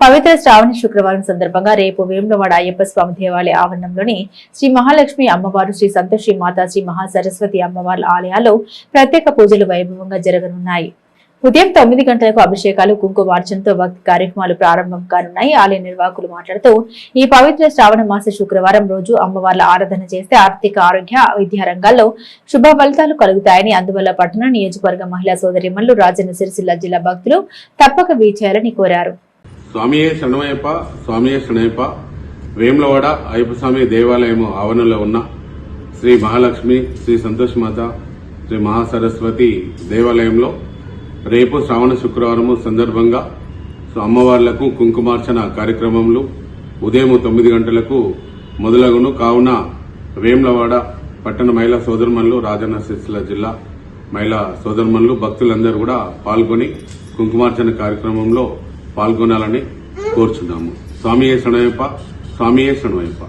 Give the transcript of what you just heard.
పవిత్ర శ్రావణ శుక్రవారం సందర్భంగా రేపు వేములవాడ అయ్యప్ప స్వామి దేవాలయ ఆవరణంలోని శ్రీ మహాలక్ష్మి అమ్మవారు, శ్రీ సంతోషి మాత, శ్రీ మహాసరస్వతి అమ్మవార్ల ఆలయాల్లో ప్రత్యేక పూజలు వైభవంగా జరగనున్నాయి. ఉదయం 9 గంటలకు అభిషేకాలు, కుంకుమార్చనతో భక్తి కార్యక్రమాలు ప్రారంభం కానున్నాయి. ఆలయ నిర్వాహకులు మాట్లాడుతూ, ఈ పవిత్ర శ్రావణ మాస శుక్రవారం రోజు అమ్మవార్ల ఆరాధన చేస్తే ఆర్థిక, ఆరోగ్య, విద్యా రంగాల్లో శుభ ఫలితాలు కలుగుతాయని, అందువల్ల పట్టణ నియోజకవర్గ మహిళా సోదరిమణులు, రాజన్న సిరిసిల్ల జిల్లా భక్తులు తప్పక వీచేయాలని కోరారు. స్వామియే శరణమయ్యప్ప, స్వామియే శరణయ్యప్ప. వేములవాడ అయ్యప్ప స్వామి దేవాలయం ఆవరణలో ఉన్న శ్రీ మహాలక్ష్మి, శ్రీ సంతోషి మాత, శ్రీ మహాసరస్వతి దేవాలయంలో రేపు శ్రావణ శుక్రవారం సందర్భంగా అమ్మవార్లకు కుంకుమార్చన కార్యక్రమంలో ఉదయం 9 గంటలకు మొదలగును. కావున వేములవాడ పట్టణ మహిళా సోదరుమణులు, రాజన్న సిరిసిల్ల జిల్లా మహిళా సోదరుమణులు, భక్తులందరూ కూడా పాల్గొని కుంకుమార్చన కార్యక్రమంలో పాల్గొనాలని కోరుచున్నాము. స్వామియే శరణమయ్యప్ప, స్వామియే శరణమయ్యప్ప.